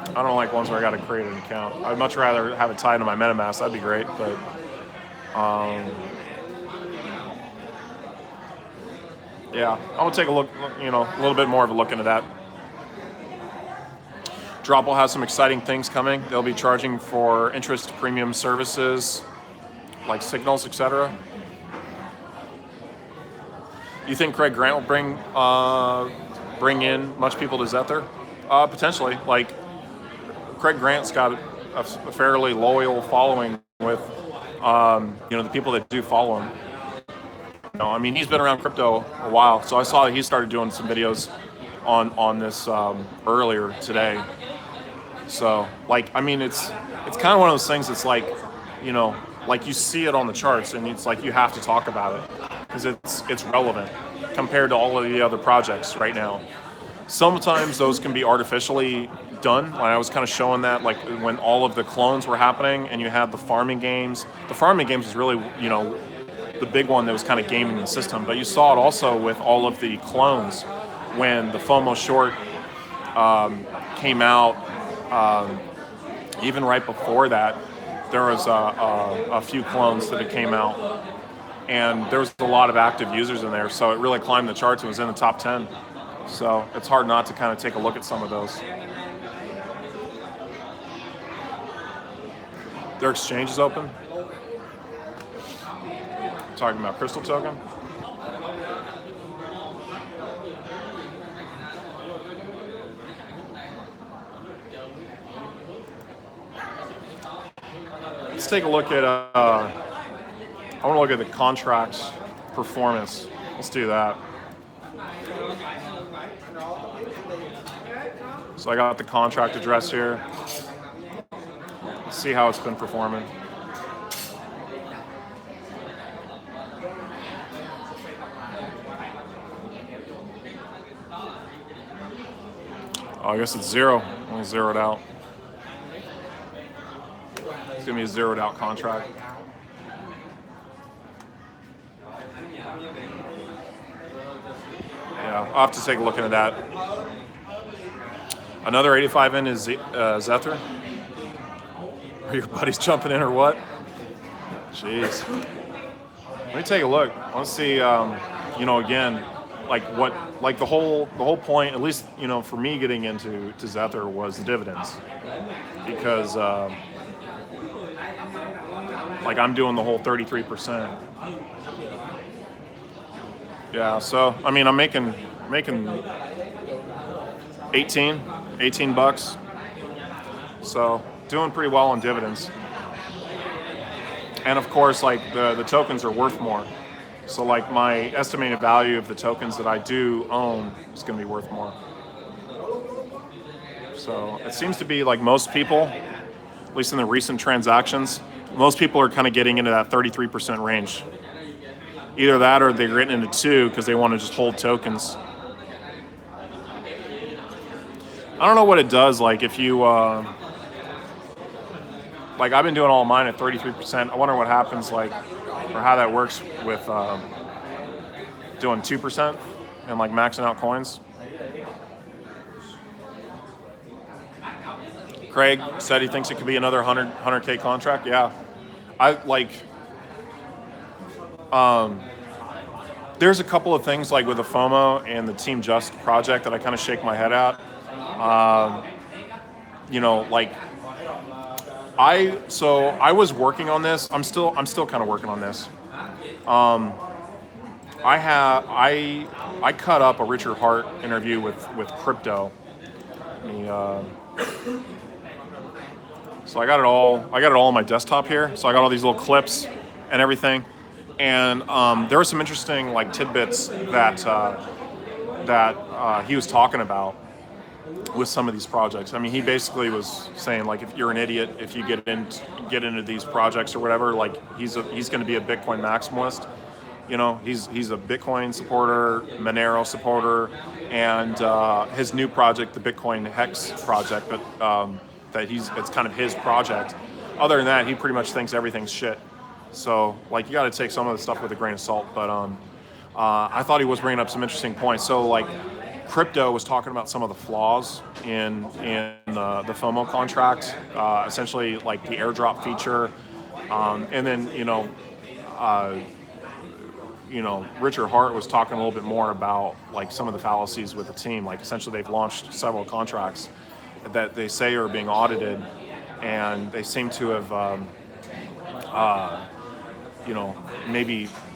A: I don't like ones where I gotta create an account. I'd much rather have it tied to my MetaMask. That'd be great, but yeah, I'm gonna take a look, you know, a little bit more of a look into that. Drop will have some exciting things coming. They'll be charging for interest premium services like signals, etc. You think Craig Grant will bring in much people to Zether? Potentially. Like Craig Grant's got a fairly loyal following with you know, the people that do follow him. You know, I mean, he's been around crypto a while, so I saw that he started doing some videos on this earlier today. So, like, I mean, it's kind of one of those things that's like, you know, like you see it on the charts, and it's like you have to talk about it because it's relevant compared to all of the other projects right now. Sometimes those can be artificially done. Like I was kind of showing that, like when all of the clones were happening, and you had the farming games. The farming games was really, you know, the big one that was kind of gaming the system. But you saw it also with all of the clones when the FOMO short came out. Even right before that, there was a few clones that it came out, and there was a lot of active users in there, so it really climbed the charts and was in the top 10. So it's hard not to kind of take a look at some of those. Their exchange is open. Talking about Crystal Token. Let's take a look at, I want to look at the contract performance. Let's do that. So I got the contract address here. Let's see how it's been performing. Oh, I guess it's zero. Only zeroed out. It's gonna be a zeroed out contract. Yeah, I'll have to take a look into that. Another 85 in is Zether. Are your buddies jumping in or what? Jeez. Let me take a look. I want to see, you know, again, like the whole point, at least, you know, for me getting into Zether was the dividends, because like I'm doing the whole 33%. Yeah, so I mean I'm making 18 bucks. So doing pretty well on dividends. And of course, like the tokens are worth more. So like my estimated value of the tokens that I do own is going to be worth more. So it seems to be like most people, at least in the recent transactions, most people are kind of getting into that 33% range. Either that or they're getting into 2 because they want to just hold tokens. I don't know what it does, like if you, like I've been doing all mine at 33%. I wonder what happens, like, or how that works with doing 2% and like maxing out coins. Craig said he thinks it could be another 100K contract. Yeah, I like. There's a couple of things like with the FOMO and the Team Just project that I kind of shake my head at. You know, like I was working on this. I'm still kind of working on this. I cut up a Richard Hart interview with Crypto. So I got it all on my desktop here. So I got all these little clips and everything. And there were some interesting like tidbits that he was talking about with some of these projects. I mean, he basically was saying like, if you're an idiot, if you get into these projects or whatever, like he's going to be a Bitcoin maximalist. You know, he's a Bitcoin supporter, Monero supporter, and his new project, the Bitcoin Hex project, it's kind of his project. Other than that, he pretty much thinks everything's shit. So, like, you got to take some of the stuff with a grain of salt. But I thought he was bringing up some interesting points. So, like, Crypto was talking about some of the flaws in the FOMO contract, essentially like the airdrop feature, and then Richard Hart was talking a little bit more about like some of the fallacies with the team. Like, essentially, they've launched several contracts that they say are being audited, and they seem to have.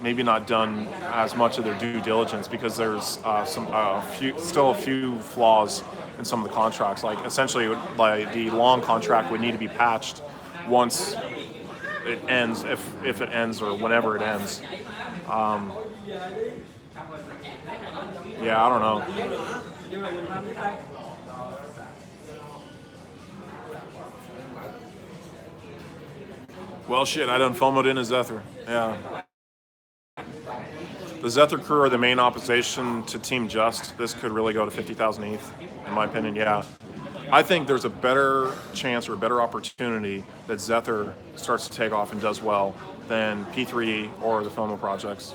A: Maybe not done as much of their due diligence, because there's still a few flaws in some of the contracts. Like, essentially, like the long contract would need to be patched once it ends, if it ends or whenever it ends. Yeah, I don't know. Well, shit, I done FOMO'd in a Zether. Yeah. The Zether crew are the main opposition to Team Just. This could really go to 50,000 ETH, in my opinion, yeah. I think there's a better chance or a better opportunity that Zether starts to take off and does well than P3 or the FOMO projects.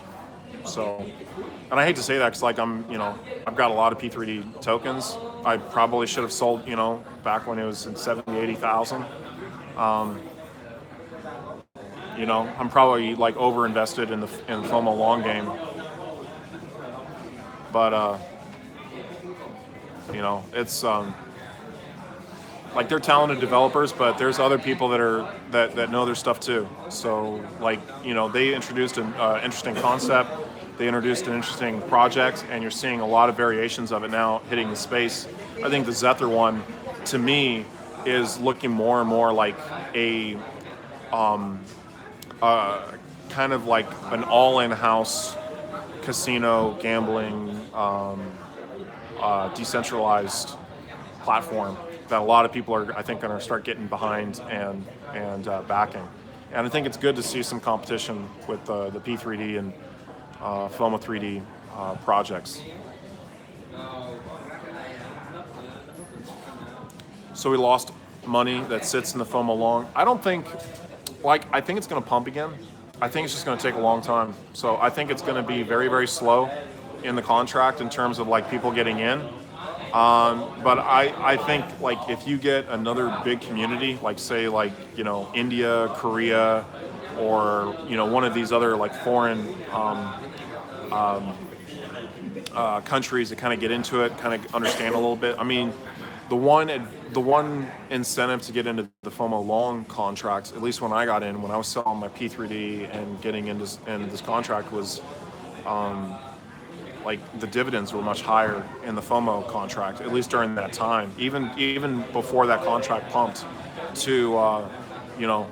A: So, and I hate to say that because, like, I've got a lot of P3 tokens. I probably should have sold, back when it was in 70,000, 80,000. You know, I'm probably like over invested in the FOMO long game, but you know, it's like they're talented developers, but there's other people that know their stuff too. So like, you know, they introduced an interesting concept, they introduced an interesting project, and you're seeing a lot of variations of it now hitting the space. I think the Zether one, to me, is looking more and more like a kind of like an all-in-house casino gambling decentralized platform that a lot of people are, I think, going to start getting behind and backing. And I think it's good to see some competition with the P3D and FOMO 3D projects. So we lost money that sits in the FOMO long. I don't think, like, I think it's going to pump again. I think it's just going to take a long time. So I think it's going to be very, very slow in the contract in terms of like people getting in. But I think like if you get another big community, like say like, you know, India, Korea, or, you know, one of these other like foreign countries that kind of get into it, kind of understand a little bit. I mean, the one incentive to get into the FOMO long contracts, at least when I got in, when I was selling my P3D and getting into this contract, was like the dividends were much higher in the FOMO contract, at least during that time. Even before that contract pumped to you know,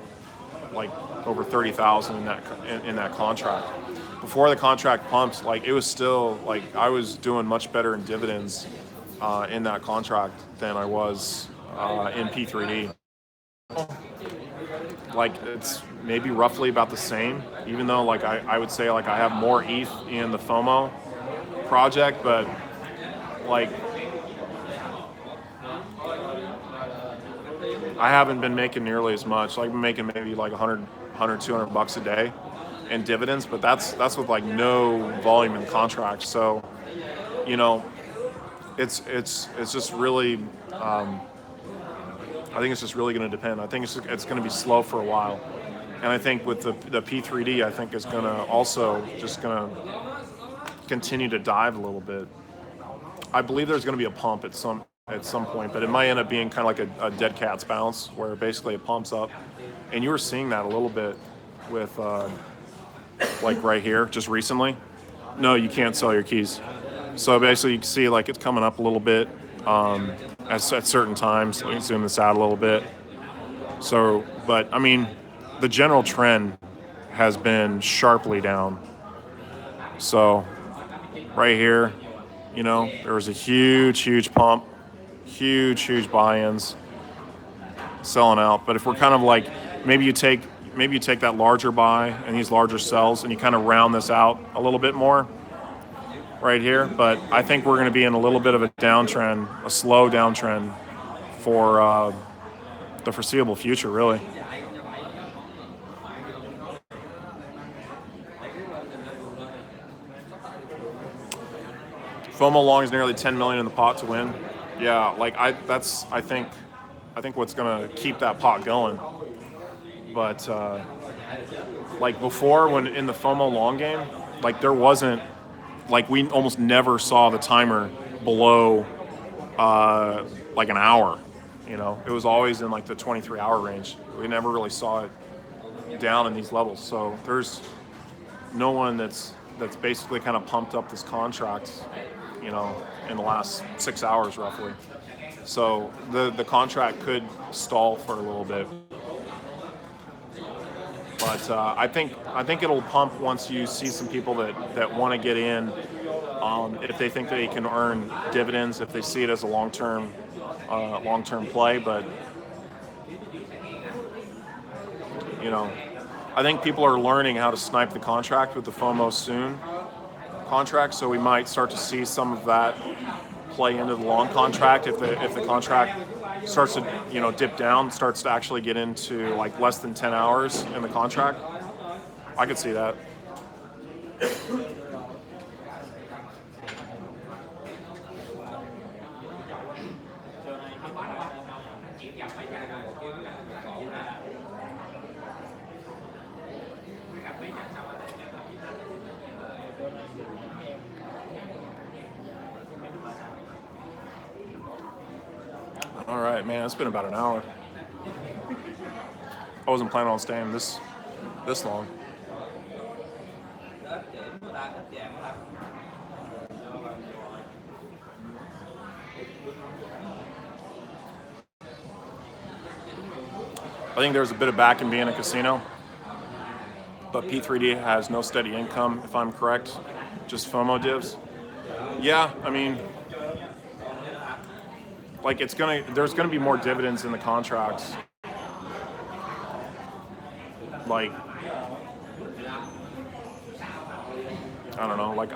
A: like over 30,000 in that contract. Before the contract pumped, like it was still like I was doing much better in dividends in that contract than I was in P3D. Like it's maybe roughly about the same, even though like I would say like I have more ETH in the FOMO project, but like I haven't been making nearly as much. Like I've been making maybe like 100, 200 bucks a day in dividends, but that's with like no volume in the contract. So, you know, it's just really, I think it's just really going to depend. I think it's going to be slow for a while, and I think with the P3D, I think is going to also just going to continue to dive a little bit. I believe there's going to be a pump at some point, but it might end up being kind of like a dead cat's bounce, where basically it pumps up, and you were seeing that a little bit with like right here just recently. No, you can't sell your keys. So basically you can see like it's coming up a little bit at certain times. Let me zoom this out a little bit. So, but I mean, the general trend has been sharply down. So right here, you know, there was a huge pump, huge buy-ins, selling out. But if we're kind of like, maybe you take that larger buy and these larger sells and you kind of round this out a little bit more right here. But I think we're going to be in a little bit of a downtrend, a slow downtrend for the foreseeable future, really. FOMO long is nearly 10 million in the pot to win. Yeah, like I think what's going to keep that pot going. But like before, when in the FOMO long game, like there wasn't, like we almost never saw the timer below like an hour. You know, it was always in like the 23-hour range. We never really saw it down in these levels. So there's no one that's basically kind of pumped up this contract, you know, in the last 6 hours roughly. So the contract could stall for a little bit. But I think it'll pump once you see some people that want to get in, if they think they can earn dividends, if they see it as a long-term play. But you know, I think people are learning how to snipe the contract with the FOMO soon contract, so we might start to see some of that play into the long contract if the contract starts to, you know, dip down, starts to actually get into like less than 10 hours in the contract. I could see that. All right, man, it's been about an hour. I wasn't planning on staying this long. I think there's a bit of back in being a casino, but P3D has no steady income, if I'm correct, just FOMO divs. Yeah, I mean, like there's gonna be more dividends in the contracts. Like, I don't know, like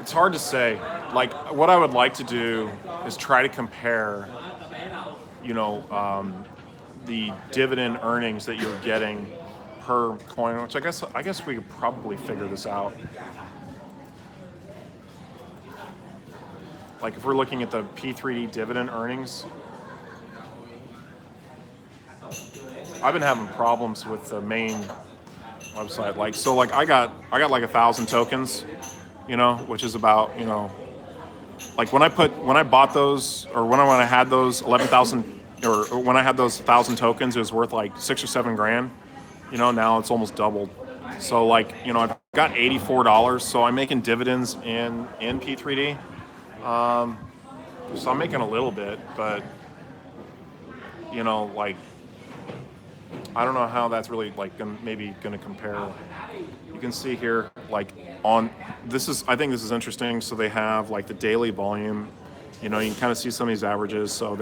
A: it's hard to say. Like, what I would like to do is try to compare, the dividend earnings that you're getting per coin, which I guess we could probably figure this out. Like, if we're looking at the P3D dividend earnings, I've been having problems with the main website. Like, so like I got like 1,000 tokens, which is about, like when I bought those, or when I had those 11,000, or when I had those 1,000 tokens, it was worth like $6 or $7 grand. Now it's almost doubled. So like, I've got $84. So I'm making dividends in P3D. So I'm making a little bit, but like, I don't know how that's really like maybe gonna compare. You can see here, like I think this is interesting. So they have like the daily volume. You can kind of see some of these averages. So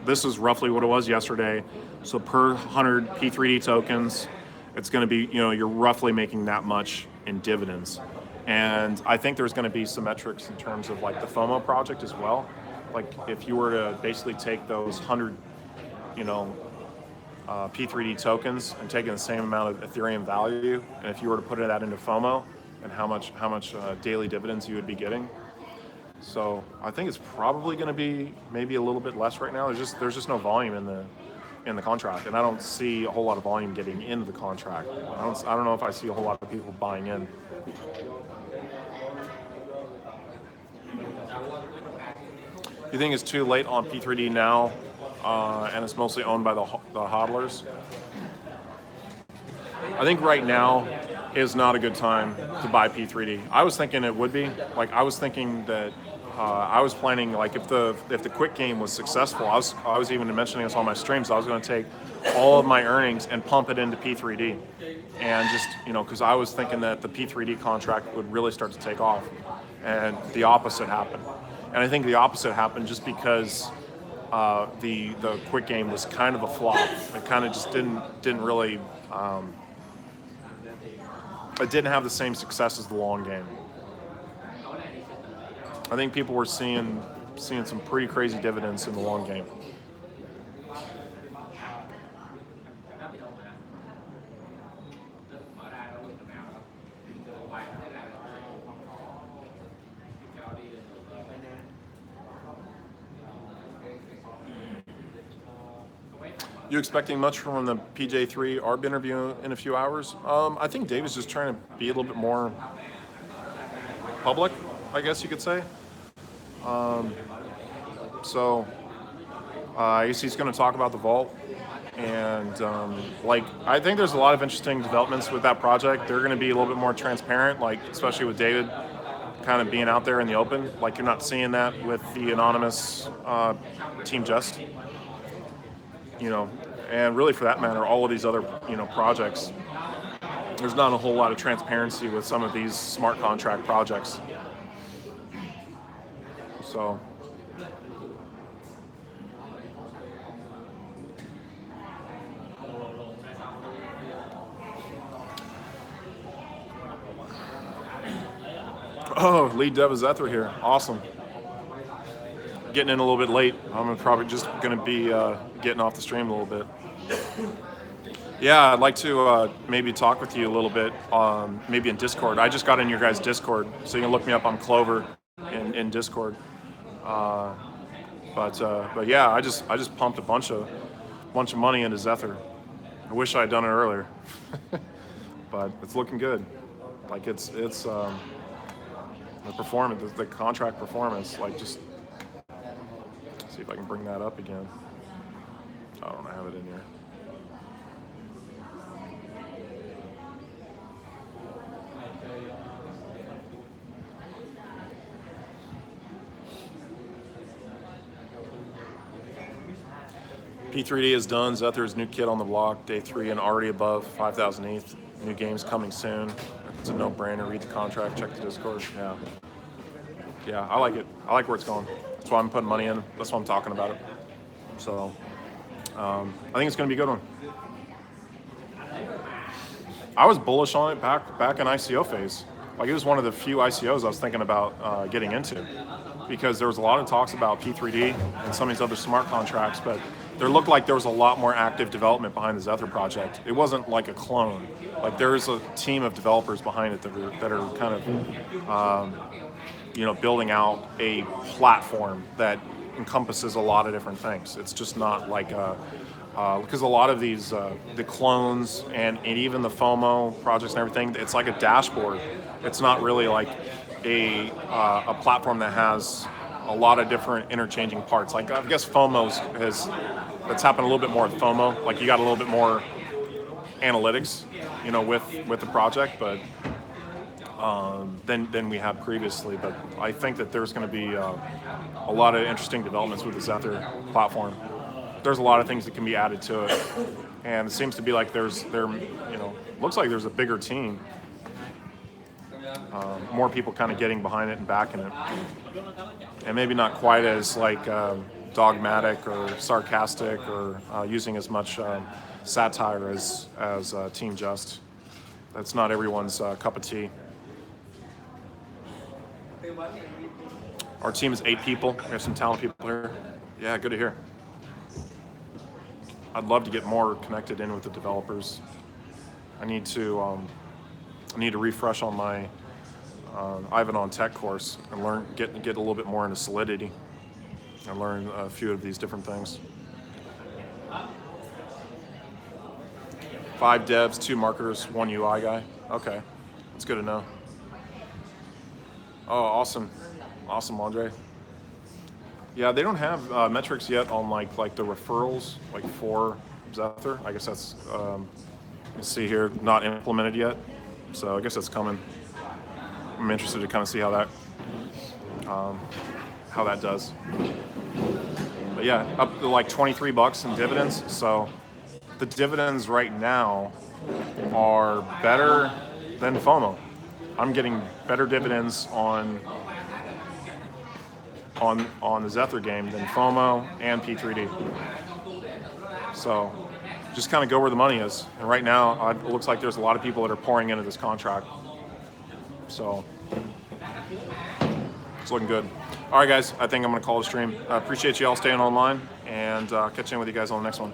A: this is roughly what it was yesterday. So per 100 P3D tokens, it's going to be, you're roughly making that much in dividends. And I think there's going to be some metrics in terms of like the FOMO project as well. Like if you were to basically take those 100, P3D tokens and taking the same amount of Ethereum value, and if you were to put that into FOMO, and how much daily dividends you would be getting. So I think it's probably going to be maybe a little bit less right now. There's just no volume in the contract, and I don't see a whole lot of volume getting into the contract. I don't know if I see a whole lot of people buying in. You think it's too late on P3D now, and it's mostly owned by the hodlers? I think right now is not a good time to buy P3D. I was thinking it would be. Like, I was thinking that I was planning, like, if the quick game was successful, I was even mentioning this on my streams. I was going to take all of my earnings and pump it into P3D, and just because I was thinking that the P3D contract would really start to take off, and the opposite happened. And I think the opposite happened just because the quick game was kind of a flop. It kind of just didn't really. It didn't have the same success as the long game. I think people were seeing some pretty crazy dividends in the long game. You expecting much from the PJ3 ARB interview in a few hours? I think Dave is just trying to be a little bit more public, I guess you could say. So I guess he's going to talk about the vault, and I think there's a lot of interesting developments with that project. They're going to be a little bit more transparent, like especially with David kind of being out there in the open. Like, you're not seeing that with the anonymous Team Just. And really, for that matter, all of these other, projects, there's not a whole lot of transparency with some of these smart contract projects. So, oh, lead dev is Zether here. Awesome. Getting in a little bit late. I'm probably just going to be getting off the stream a little bit. Yeah, I'd like to maybe talk with you a little bit, maybe in Discord. I just got in your guys' Discord, so you can look me up on Clover in Discord. But yeah, I just pumped a bunch of money into Zether. I wish I had done it earlier. but it's looking good. Like it's the performance, the contract performance. Like just see if I can bring that up again. I don't have it in here. P3D is done. Zether's new kid on the block, day 3 and already above 5,000 ETH. New games coming soon. It's a no-brainer. Read the contract, check the Discord. Yeah, I like it. I like where it's going. That's why I'm putting money in. That's why I'm talking about it. So I think it's going to be a good one. I was bullish on it back in ICO phase. Like it was one of the few ICOs I was thinking about getting into, because there was a lot of talks about P3D and some of these other smart contracts, but there looked like there was a lot more active development behind the Zether project. It wasn't like a clone. Like there's a team of developers behind it that are kind of building out a platform that encompasses a lot of different things. It's just not like because a lot of these the clones and even the Fomo projects and everything, it's like a dashboard. It's not really like a platform that has a lot of different interchanging parts. Like I guess that's happened a little bit more with Fomo. Like you got a little bit more analytics, with the project, but than we had previously. But I think that there's going to be a lot of interesting developments with the Zether platform. There's a lot of things that can be added to it, and it seems to be like looks like there's a bigger team. More people kind of getting behind it and backing it, and maybe not quite as like dogmatic or sarcastic or using as much satire as Team Just. That's not everyone's cup of tea. Our team is 8 people. We have some talented people here. Yeah, good to hear. I'd love to get more connected in with the developers. I need to refresh on my Ivan on Tech course and get a little bit more into Solidity and learn a few of these different things. 5 devs, 2 marketers, 1 UI guy. Okay, that's good to know. Oh, awesome, Andre. Yeah, they don't have metrics yet on like the referrals, like for Zether. I guess that's you can see here, not implemented yet. So I guess that's coming. I'm interested to kind of see how that does. But yeah, up to like $23 in dividends. So the dividends right now are better than Fomo. I'm getting better dividends on the Zether game than Fomo and P3D. So just kind of go where the money is. And right now, it looks like there's a lot of people that are pouring into this contract. So it's looking good. All right, guys, I think I'm going to call the stream. I appreciate you all staying online, and catch in with you guys on the next one.